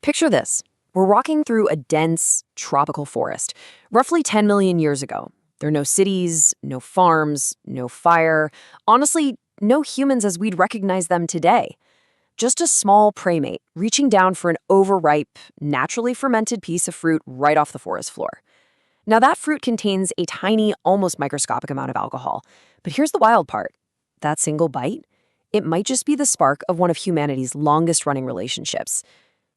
Picture this. We're walking through a dense, tropical forest, roughly 10 million years ago. There are no cities, no farms, no fire. Honestly, no humans as we'd recognize them today. Just a small primate reaching down for an overripe, naturally fermented piece of fruit right off the forest floor. Now, that fruit contains a tiny, almost microscopic amount of alcohol. But here's the wild part. That single bite, it might just be the spark of one of humanity's longest-running relationships.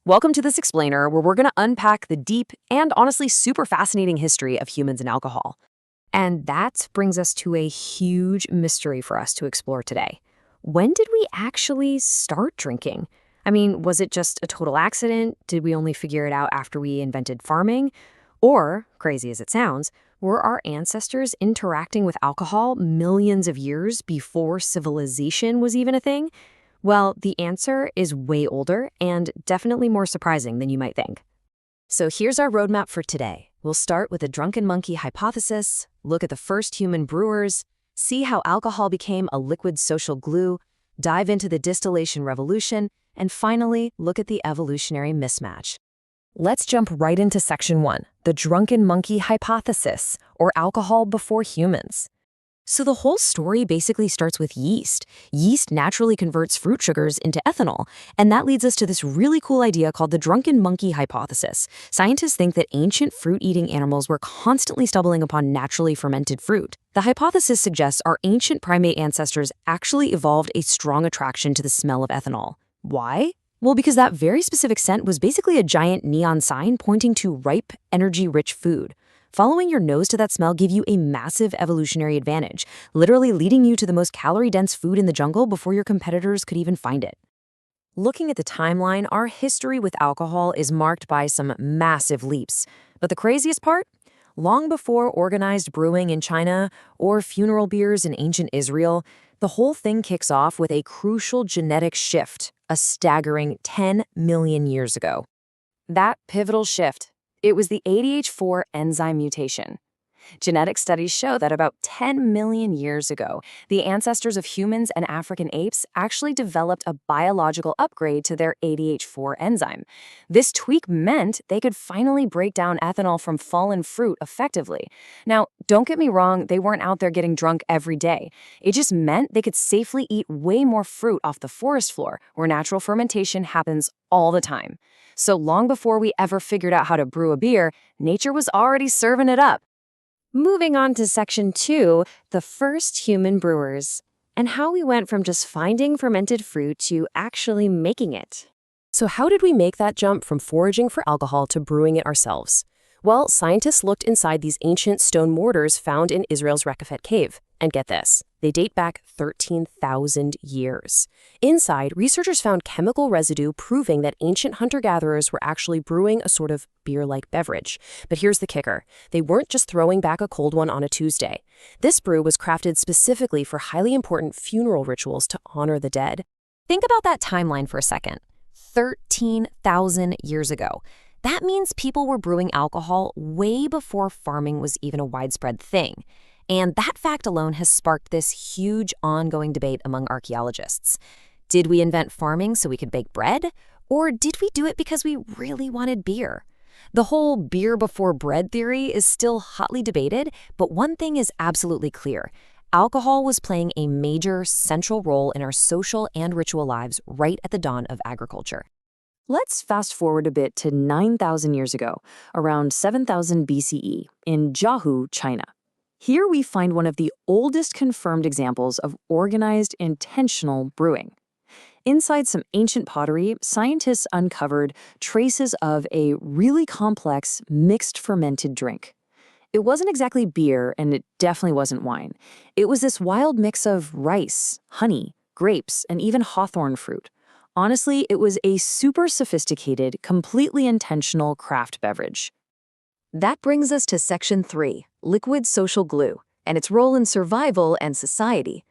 Welcome to this explainer, where we're going to unpack the deep and honestly super fascinating history of humans and alcohol. And that brings us to a huge mystery for us to explore today. When did we actually start drinking? I mean, was it just a total accident? Did we only figure it out after we invented farming? Or, crazy as it sounds, were our ancestors interacting with alcohol millions of years before civilization was even a thing? Well, the answer is way older and definitely more surprising than you might think. So here's our roadmap for today. We'll start with the drunken monkey hypothesis, look at the first human brewers, see how alcohol became a liquid social glue, dive into the distillation revolution, and finally, look at the evolutionary mismatch. Let's jump right into section 1, the drunken monkey hypothesis, or alcohol before humans. So the whole story basically starts with yeast. Yeast naturally converts fruit sugars into ethanol, and that leads us to this really cool idea called the drunken monkey hypothesis. Scientists think that ancient fruit-eating animals were constantly stumbling upon naturally fermented fruit. The hypothesis suggests our ancient primate ancestors actually evolved a strong attraction to the smell of ethanol. Why? Well, because that very specific scent was basically a giant neon sign pointing to ripe, energy-rich food. Following your nose to that smell gave you a massive evolutionary advantage, literally leading you to the most calorie-dense food in the jungle before your competitors could even find it. Looking at the timeline, our history with alcohol is marked by some massive leaps. But the craziest part? Long before organized brewing in China or funeral beers in ancient Israel, the whole thing kicks off with a crucial genetic shift, a staggering 10 million years ago. That pivotal shift, it was the ADH4 enzyme mutation. Genetic studies show that about 10 million years ago, the ancestors of humans and African apes actually developed a biological upgrade to their ADH4 enzyme. This tweak meant they could finally break down ethanol from fallen fruit effectively. Now, don't get me wrong, they weren't out there getting drunk every day. It just meant they could safely eat way more fruit off the forest floor, where natural fermentation happens all the time. So long before we ever figured out how to brew a beer, nature was already serving it up. Moving on to section 2, the first human brewers, and how we went from just finding fermented fruit to actually making it. So how did we make that jump from foraging for alcohol to brewing it ourselves? Well, scientists looked inside these ancient stone mortars found in Israel's Rekefet cave. And get this, they date back 13,000 years. Inside, researchers found chemical residue proving that ancient hunter-gatherers were actually brewing a sort of beer-like beverage. But here's the kicker. They weren't just throwing back a cold one on a Tuesday. This brew was crafted specifically for highly important funeral rituals to honor the dead. Think about that timeline for a second. 13,000 years ago. That means people were brewing alcohol way before farming was even a widespread thing. And that fact alone has sparked this huge ongoing debate among archaeologists. Did we invent farming so we could bake bread? Or did we do it because we really wanted beer? The whole beer before bread theory is still hotly debated, but one thing is absolutely clear. Alcohol was playing a major, central role in our social and ritual lives right at the dawn of agriculture. Let's fast forward a bit to 9,000 years ago, around 7,000 BCE, in Jiahu, China. Here we find one of the oldest confirmed examples of organized, intentional brewing. Inside some ancient pottery, scientists uncovered traces of a really complex, mixed fermented drink. It wasn't exactly beer, and it definitely wasn't wine. It was this wild mix of rice, honey, grapes, and even hawthorn fruit. Honestly, it was a super sophisticated, completely intentional craft beverage. That brings us to section 3, liquid social glue, and its role in survival and society.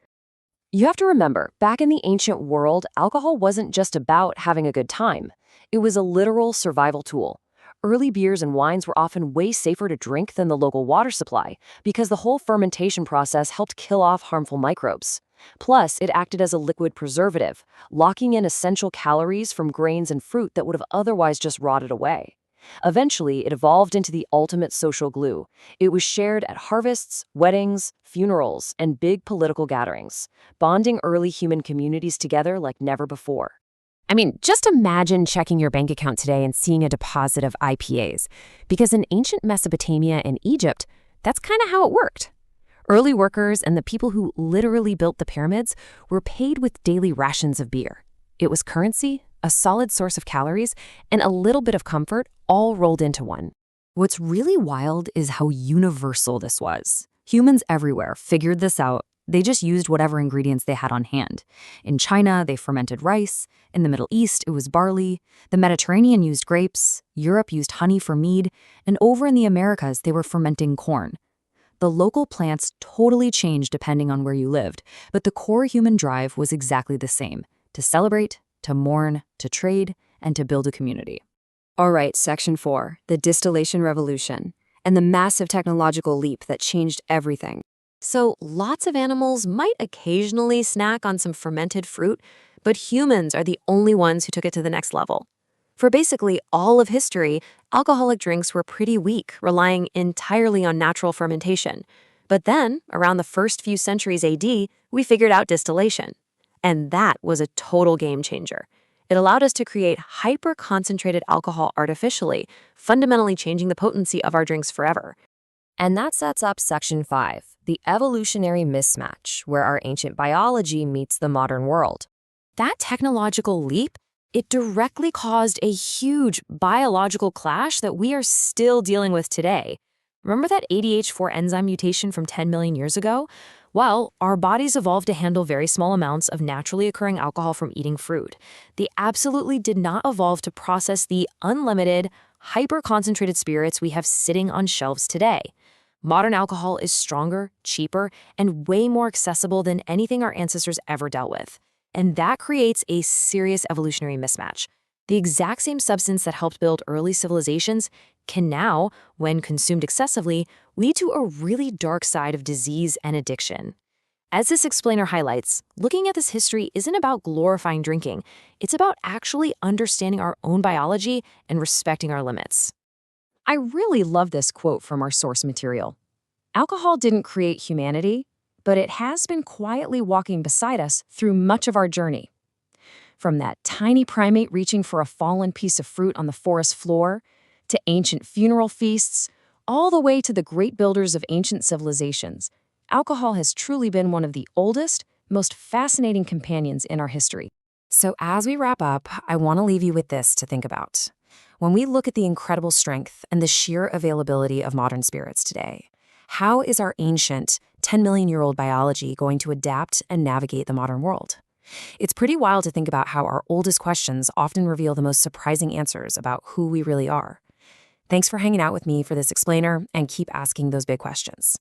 You have to remember, back in the ancient world, alcohol wasn't just about having a good time. It was a literal survival tool. Early beers and wines were often way safer to drink than the local water supply because the whole fermentation process helped kill off harmful microbes. Plus, it acted as a liquid preservative, locking in essential calories from grains and fruit that would have otherwise just rotted away. Eventually, it evolved into the ultimate social glue. It was shared at harvests, weddings, funerals, and big political gatherings, bonding early human communities together like never before. I mean, just imagine checking your bank account today and seeing a deposit of IPAs, because in ancient Mesopotamia and Egypt, that's kind of how it worked. Early workers and the people who literally built the pyramids were paid with daily rations of beer. It was currency, a solid source of calories, and a little bit of comfort all rolled into one. What's really wild is how universal this was. Humans everywhere figured this out. They just used whatever ingredients they had on hand. In China, they fermented rice. In the Middle East, it was barley. The Mediterranean used grapes. Europe used honey for mead. And over in the Americas, they were fermenting corn. The local plants totally changed depending on where you lived, but the core human drive was exactly the same: to celebrate, to mourn, to trade, and to build a community. All right, Section 4, the distillation revolution, and the massive technological leap that changed everything. So, lots of animals might occasionally snack on some fermented fruit, but humans are the only ones who took it to the next level. For basically all of history, alcoholic drinks were pretty weak, relying entirely on natural fermentation. But then, around the first few centuries AD, we figured out distillation. And that was a total game changer. It allowed us to create hyper-concentrated alcohol artificially, fundamentally changing the potency of our drinks forever. And that sets up Section 5, the evolutionary mismatch, where our ancient biology meets the modern world. That technological leap, it directly caused a huge biological clash that we are still dealing with today. Remember that ADH4 enzyme mutation from 10 million years ago? Well, our bodies evolved to handle very small amounts of naturally occurring alcohol from eating fruit. They absolutely did not evolve to process the unlimited, hyper-concentrated spirits we have sitting on shelves today. Modern alcohol is stronger, cheaper, and way more accessible than anything our ancestors ever dealt with. And that creates a serious evolutionary mismatch. The exact same substance that helped build early civilizations can now, when consumed excessively, lead to a really dark side of disease and addiction. As this explainer highlights, looking at this history isn't about glorifying drinking. It's about actually understanding our own biology and respecting our limits. I really love this quote from our source material. Alcohol didn't create humanity, but it has been quietly walking beside us through much of our journey. From that tiny primate reaching for a fallen piece of fruit on the forest floor, to ancient funeral feasts, all the way to the great builders of ancient civilizations, alcohol has truly been one of the oldest, most fascinating companions in our history. So as we wrap up, I want to leave you with this to think about. When we look at the incredible strength and the sheer availability of modern spirits today, how is our ancient 10 million-year-old biology going to adapt and navigate the modern world? It's pretty wild to think about how our oldest questions often reveal the most surprising answers about who we really are. Thanks for hanging out with me for this explainer, and keep asking those big questions.